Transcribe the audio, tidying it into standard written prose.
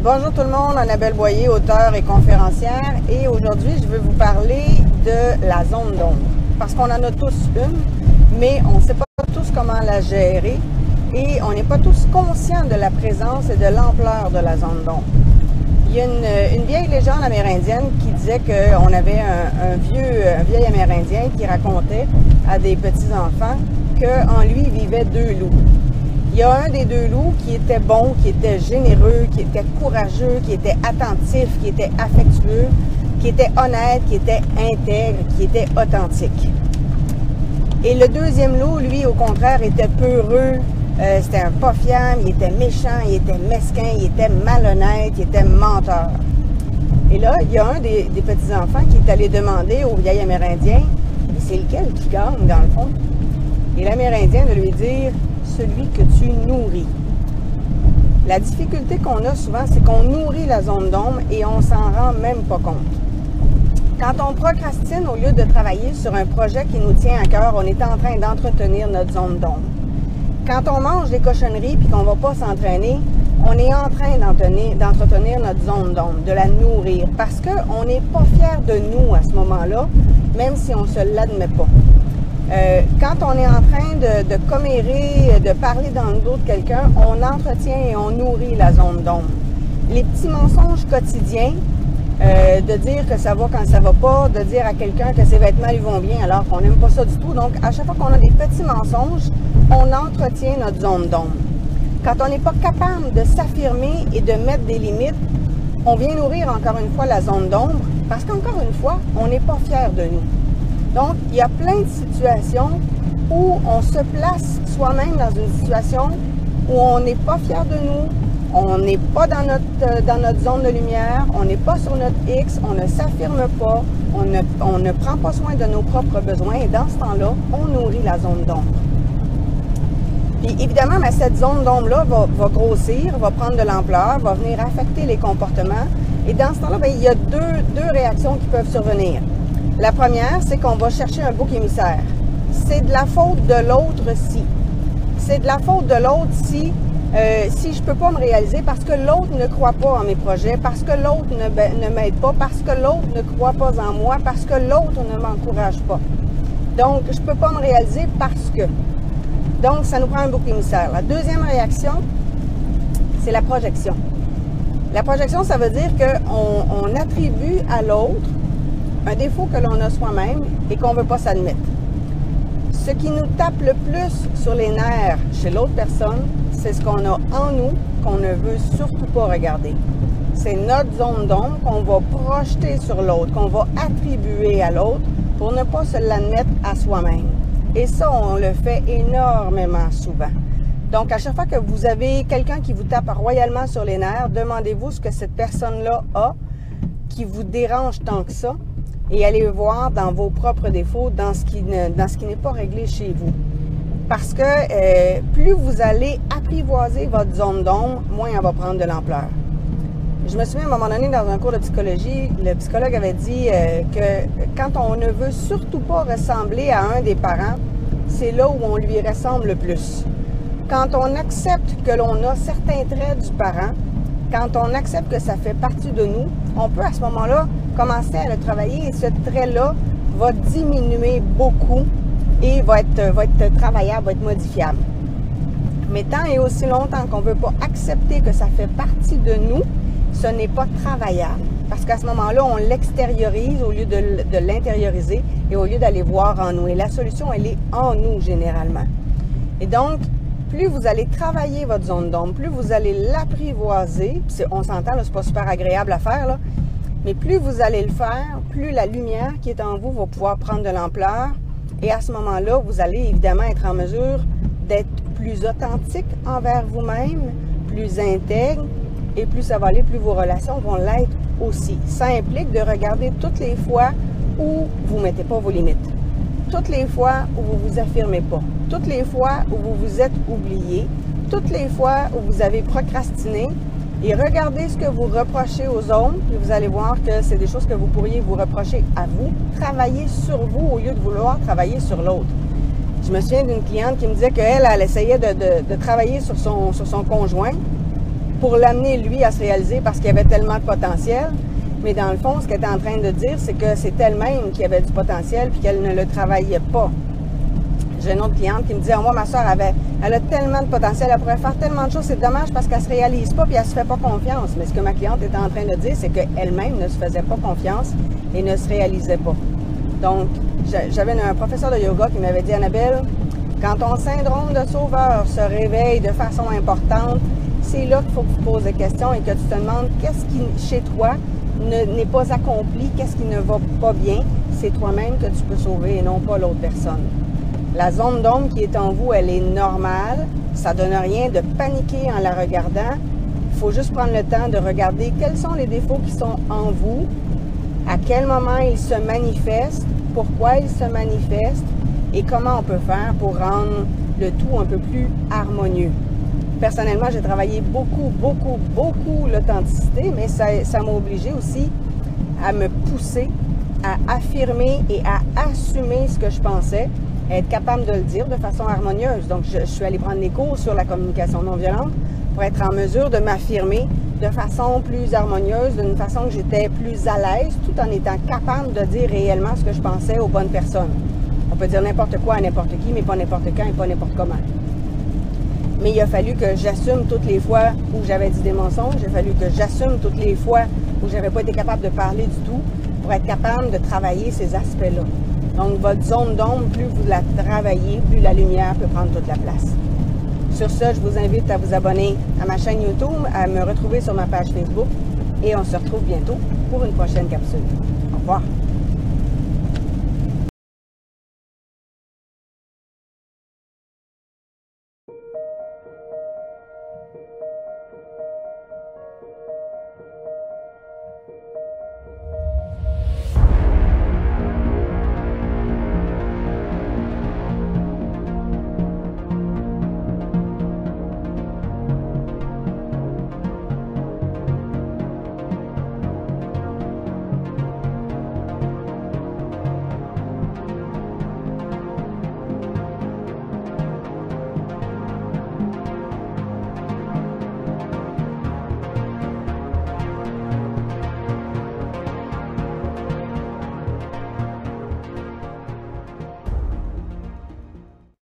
Bonjour tout le monde, Annabelle Boyer, auteure et conférencière. Et aujourd'hui, je veux vous parler de la zone d'ombre. Parce qu'on en a tous une, mais on ne sait pas tous comment la gérer. Et on n'est pas tous conscients de la présence et de l'ampleur de la zone d'ombre. Il y a une vieille légende amérindienne qui disait qu'on avait un vieil Amérindien qui racontait à des petits-enfants qu'en lui vivaient deux loups. Il y a un des deux loups qui était bon, qui était généreux, qui était courageux, qui était attentif, qui était affectueux, qui était honnête, qui était intègre, qui était authentique. Et le deuxième loup, lui, au contraire, était peureux, c'était un pas fiable, il était méchant, il était mesquin, il était malhonnête, il était menteur. Et là, il y a un des petits-enfants qui est allé demander au vieil Amérindien, c'est lequel qui gagne dans le fond? Et l'Amérindien de lui dire, celui que tu nourris. La difficulté qu'on a souvent, c'est qu'on nourrit la zone d'ombre et on s'en rend même pas compte. Quand on procrastine, au lieu de travailler sur un projet qui nous tient à cœur, on est en train d'entretenir notre zone d'ombre. Quand on mange des cochonneries et qu'on ne va pas s'entraîner, on est en train d'entretenir notre zone d'ombre, de la nourrir, parce qu'on n'est pas fier de nous à ce moment-là, même si on ne se l'admet pas. Quand on est en train de commérer, de parler dans le dos de quelqu'un, on entretient et on nourrit la zone d'ombre. Les petits mensonges quotidiens, de dire que ça va quand ça va pas, de dire à quelqu'un que ses vêtements lui vont bien alors qu'on n'aime pas ça du tout. Donc, à chaque fois qu'on a des petits mensonges, on entretient notre zone d'ombre. Quand on n'est pas capable de s'affirmer et de mettre des limites, on vient nourrir encore une fois la zone d'ombre parce qu'encore une fois, on n'est pas fier de nous. Donc, il y a plein de situations où on se place soi-même dans une situation où on n'est pas fier de nous, on n'est pas dans notre zone de lumière, on n'est pas sur notre X, on ne s'affirme pas, on ne prend pas soin de nos propres besoins et dans ce temps-là, on nourrit la zone d'ombre. Puis évidemment, cette zone d'ombre-là va grossir, va prendre de l'ampleur, va venir affecter les comportements et dans ce temps-là, il y a deux réactions qui peuvent survenir. La première, c'est qu'on va chercher un bouc émissaire. C'est de la faute de l'autre si. C'est de la faute de l'autre si je ne peux pas me réaliser parce que l'autre ne croit pas en mes projets, parce que l'autre ne m'aide pas, parce que l'autre ne croit pas en moi, parce que l'autre ne m'encourage pas. Donc, je ne peux pas me réaliser parce que. Donc, ça nous prend un bouc émissaire. La deuxième réaction, c'est la projection. La projection, ça veut dire qu'on attribue à l'autre un défaut que l'on a soi-même et qu'on ne veut pas s'admettre. Ce qui nous tape le plus sur les nerfs chez l'autre personne, c'est ce qu'on a en nous qu'on ne veut surtout pas regarder. C'est notre zone d'ombre qu'on va projeter sur l'autre, qu'on va attribuer à l'autre pour ne pas se l'admettre à soi-même. Et ça, on le fait énormément souvent. Donc, à chaque fois que vous avez quelqu'un qui vous tape royalement sur les nerfs, demandez-vous ce que cette personne-là a qui vous dérange tant que ça. Et allez voir dans vos propres défauts, dans ce qui n'est pas réglé chez vous. Parce que plus vous allez apprivoiser votre zone d'ombre, moins elle va prendre de l'ampleur. Je me souviens à un moment donné, dans un cours de psychologie, le psychologue avait dit que quand on ne veut surtout pas ressembler à un des parents, c'est là où on lui ressemble le plus. Quand on accepte que l'on a certains traits du parent, quand on accepte que ça fait partie de nous, on peut à ce moment-là commencer à le travailler et ce trait-là va diminuer beaucoup et va être travaillable, va être modifiable. Mais tant et aussi longtemps qu'on ne veut pas accepter que ça fait partie de nous, ce n'est pas travaillable. Parce qu'à ce moment-là, on l'extériorise au lieu de l'intérioriser et au lieu d'aller voir en nous. Et la solution, elle est en nous généralement. Et donc, plus vous allez travailler votre zone d'ombre, plus vous allez l'apprivoiser, on s'entend, c'est pas super agréable à faire, là, mais plus vous allez le faire, plus la lumière qui est en vous va pouvoir prendre de l'ampleur. Et à ce moment-là, vous allez évidemment être en mesure d'être plus authentique envers vous-même, plus intègre, et plus ça va aller, plus vos relations vont l'être aussi. Ça implique de regarder toutes les fois où vous ne mettez pas vos limites. Toutes les fois où vous ne vous affirmez pas, toutes les fois où vous vous êtes oublié, toutes les fois où vous avez procrastiné, et regardez ce que vous reprochez aux autres, puis vous allez voir que c'est des choses que vous pourriez vous reprocher à vous. Travaillez sur vous au lieu de vouloir travailler sur l'autre. Je me souviens d'une cliente qui me disait qu'elle essayait de travailler sur son conjoint pour l'amener, lui, à se réaliser parce qu'il y avait tellement de potentiel. Mais dans le fond, ce qu'elle était en train de dire, c'est que c'est elle-même qui avait du potentiel puis qu'elle ne le travaillait pas. J'ai une autre cliente qui me dit « moi, ma soeur, elle a tellement de potentiel, elle pourrait faire tellement de choses, c'est dommage parce qu'elle ne se réalise pas puis elle ne se fait pas confiance. » Mais ce que ma cliente était en train de dire, c'est qu'elle-même ne se faisait pas confiance et ne se réalisait pas. Donc, j'avais un professeur de yoga qui m'avait dit « Annabelle, quand ton syndrome de sauveur se réveille de façon importante, c'est là qu'il faut que tu te poses des questions et que tu te demandes qu'est-ce qui, chez toi, n'est pas accompli, qu'est-ce qui ne va pas bien. C'est toi-même que tu peux sauver et non pas l'autre personne. La zone d'ombre qui est en vous, elle est normale. Ça ne donne rien de paniquer en la regardant. Il faut juste prendre le temps de regarder quels sont les défauts qui sont en vous, à quel moment ils se manifestent, pourquoi ils se manifestent et comment on peut faire pour rendre le tout un peu plus harmonieux. Personnellement, j'ai travaillé beaucoup l'authenticité, mais ça m'a obligé aussi à me pousser, à affirmer et à assumer ce que je pensais, à être capable de le dire de façon harmonieuse. Donc, je suis allée prendre des cours sur la communication non violente pour être en mesure de m'affirmer de façon plus harmonieuse, d'une façon que j'étais plus à l'aise, tout en étant capable de dire réellement ce que je pensais aux bonnes personnes. On peut dire n'importe quoi à n'importe qui, mais pas n'importe quand et pas n'importe comment. Mais il a fallu que j'assume toutes les fois où j'avais dit des mensonges, il a fallu que j'assume toutes les fois où j'avais pas été capable de parler du tout pour être capable de travailler ces aspects-là. Donc, votre zone d'ombre, plus vous la travaillez, plus la lumière peut prendre toute la place. Sur ce, je vous invite à vous abonner à ma chaîne YouTube, à me retrouver sur ma page Facebook et on se retrouve bientôt pour une prochaine capsule. Au revoir.